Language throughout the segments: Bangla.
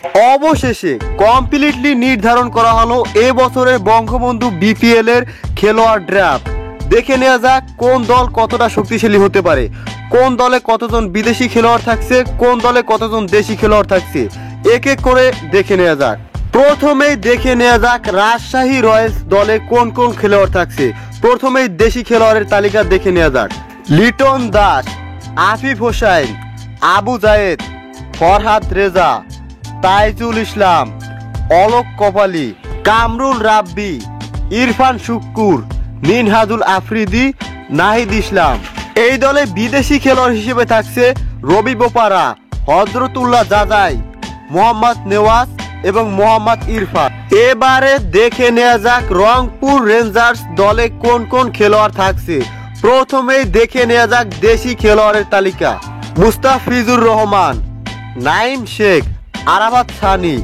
অবশেষে কমপ্লিটলি নির্ধারণ করা হলো এ বছরের বঙ্গবন্ধু বিপিএল এর খেলোয়াড় ড্রাফট। দেখে নেওয়া যাক কোন দল কতটা শক্তিশালী হতে পারে, কোন দলে কতজন বিদেশি খেলোয়াড় থাকছে, কোন দলে কতজন দেশি খেলোয়াড় থাকছে, এক এক করে দেখে নেওয়া যাক। প্রথমেই দেখে নেওয়া যাক রাজশাহী রয়্যালস দলে কোন কোন খেলোয়াড় থাকছে। প্রথমেই দেশি খেলোয়াড়ের তালিকা দেখে নেওয়া যাক। লিটন দাস, আফিফ হোসাইন, আবু জায়েদ, ফরহাদ রেজা, তাইজুল ইসলাম, অলোক কপালি, কামরুল রাব্বি, ইরফান শুক্কুর, মিনহাজুল আফ্রিদি, নাহিদ ইসলাম। এই দলে বিদেশি খেলোয়াড় হিসেবে থাকছে রবি বোপারা, হযরতুল্লাহ জাজাই, মোহাম্মদ নেওয়াজ এবং মোহাম্মদ ইরফান। এবারে দেখে নেওয়া যাক রংপুর রেঞ্জার্স দলে কোন কোন খেলোয়াড় থাকছে। প্রথমেই দেখে নেওয়া যাক দেশি খেলোয়াড়ের তালিকা। মুস্তাফিজুর রহমান, নাইম শেখ, আরাফাত সানি,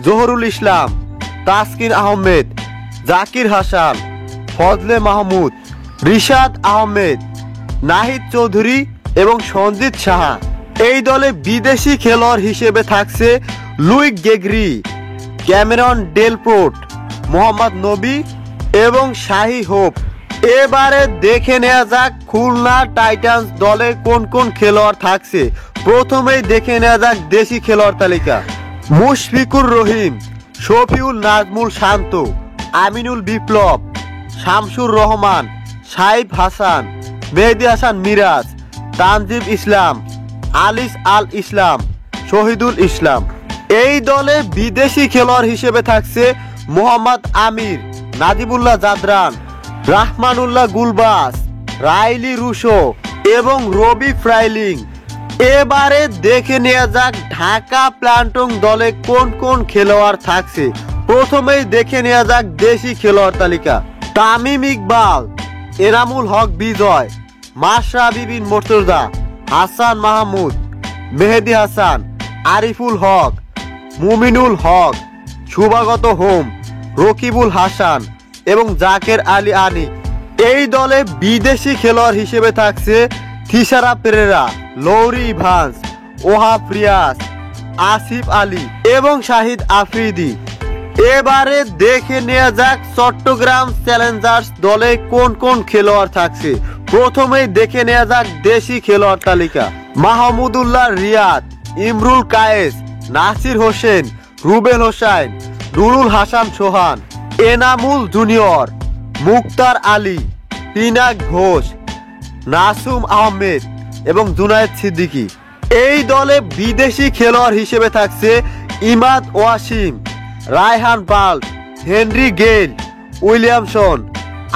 জহুরুল ইসলাম, তাসকিন আহমেদ, জাকির হাসান, ফজলে মাহমুদ, রিশাদ আহমেদ, নাহিদ চৌধুরী এবং সঞ্জিত সাহা। এই দলে বিদেশি খেলোয়াড় হিসেবে থাকছে লুইক গেগরি, ক্যামেরন ডেলপোর্ট, মোহাম্মদ নবী এবং শাহী হোপ। এবারে দেখে নেওয়া যাক খুলনা টাইটান্স দলে কোন কোন খেলোয়াড় থাকছে। প্রথমেই দেখে নেওয়া যাক দেশি খেলোয়াড় তালিকা। মুশফিকুর রহিম, শফিউল নাজমুল শান্ত, আমিনুল বিপ্লব, শামসুর রহমান, সাইফ হাসান, মেহেদী হাসান মিরাজ, তানজিব ইসলাম, আলিস আল ইসলাম, শহীদুল ইসলাম। এই দলে বিদেশি খেলোয়াড় হিসেবে থাকছে মোহাম্মদ আমির, নাজিবুল্লাহ জাদরান, রাহমানুল্লাহ গুলবাস, রাইলি রুশো এবং রবি ফ্রাইলিং। এবারে দেখে নেওয়া যাক ঢাকা প্লান্টন দলে কোন কোন খেলোয়াড় থাকছে। প্রথমেই দেখে নেওয়া যাক দেশি খেলোয়াড় তালিকা। তামিম ইকবাল, এনামুল হক বিজয়, মাশরাফি বিন মুর্তজা, হাসান মাহমুদ, মেহেদী হাসান, আরিফুল হক, মুমিনুল হক, শুভাগত হোম, রকিবুল হাসান এবং জাকের আলী আনিক। এই দলে বিদেশি খেলোয়াড় হিসেবে থাকছে থিসারা পেরেরা, লৌরি ইভান্স, ওহাব রিয়াজ, আসিফ আলী এবং শাহিদ আফ্রিদি। এবারে দেখে নেওয়া যাক চট্টগ্রাম চ্যালেঞ্জার্স দলে কোন কোন খেলোয়াড় থাকছে। প্রথমেই দেখে নেওয়া যাক দেশি খেলোয়াড় তালিকা। মাহমুদুল্লাহ রিয়াদ, ইমরুল কায়েস, নাসির হোসেন, রুবেল হোসাইন, নুরুল হাসান সোহান, এনামুল জুনিয়র, মুক্তার আলী, পিনাক ঘোষ, নাসুম আহমেদ এবং জুনায়েদ সিদ্দিকী। এই দলে বিদেশি খেলোয়াড় হিসেবে থাকছে Imad Wasim, Ryan Burl, Henry Gayle, Williamson,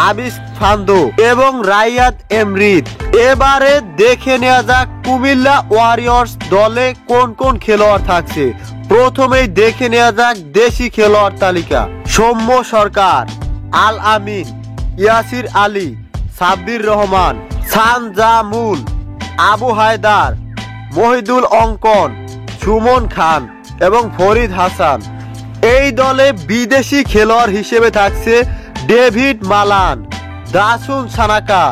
আবিস ফান্দো এবং রাইয়াদ এমরিদ। এবারে দেখে নেওয়া যাক কুমিল্লা ওয়ারিয়র্স দলে কোন কোন খেলোয়াড় থাকছে। প্রথমেই দেখে নেওয়া যাক দেশি খেলোয়াড় তালিকা। সৌম্য সরকার, আল আমিন, ইয়াসির আলী, সাব্বির রহমান, সানজামুল, আবু হায়দার, মহিদুল অঙ্কন, সুমন খান এবং ফরিদ হাসান। এই দলে বিদেশি খেলোয়াড় হিসেবে থাকছে ডেভিড মালান, দাসুন সানাকা,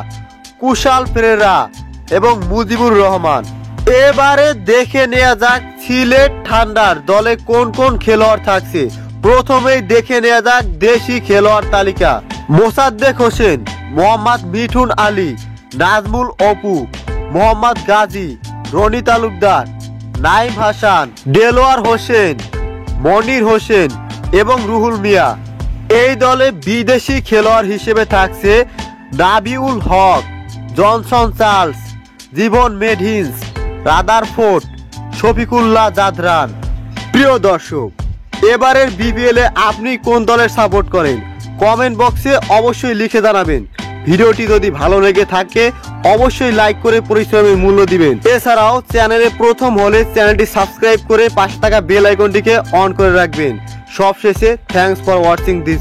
কুশাল পেরেরা এবং মুজিবুর রহমান। এবারে দেখে নেওয়া যাক সিলেট ঠান্ডার দলে কোন কোন খেলোয়াড় থাকছে। প্রথমেই দেখে নেওয়া যাক দেশি খেলোয়াড় তালিকা। মোসাদ্দেক হোসেন, মোহাম্মদ মিঠুন আলী, নাজমুল অপু, মোহাম্মদ গাজী, রনি তালুকদার, নাইম হাসান, দেলোয়ার হোসেন, মনির হোসেন এবং রুহুল মিয়া। এই দলে বিদেশি খেলোয়াড় হিসেবে থাকছে নাবিউল হক, জনসন চার্লস, জীবন মেডহিন্স, রাদারফোর্ড, শফিকুল্লাহ জাদরান। প্রিয় দর্শক, এবারের বিপিএল এ আপনি কোন দলের সাপোর্ট করেন কমেন্ট বক্সে অবশ্যই লিখে জানাবেন। ভিডিওটি যদি ভালো লেগে থাকে অবশ্যই লাইক করে পরিশ্রমের মূল্য দিবেন। এছাড়াও চ্যানেলে প্রথম হলে চ্যানেলটি সাবস্ক্রাইব করে পাশে থাকা বেল আইকনটিকে অন করে রাখবেন। সবশেষে থ্যাঙ্কস ফর ওয়াচিং দিস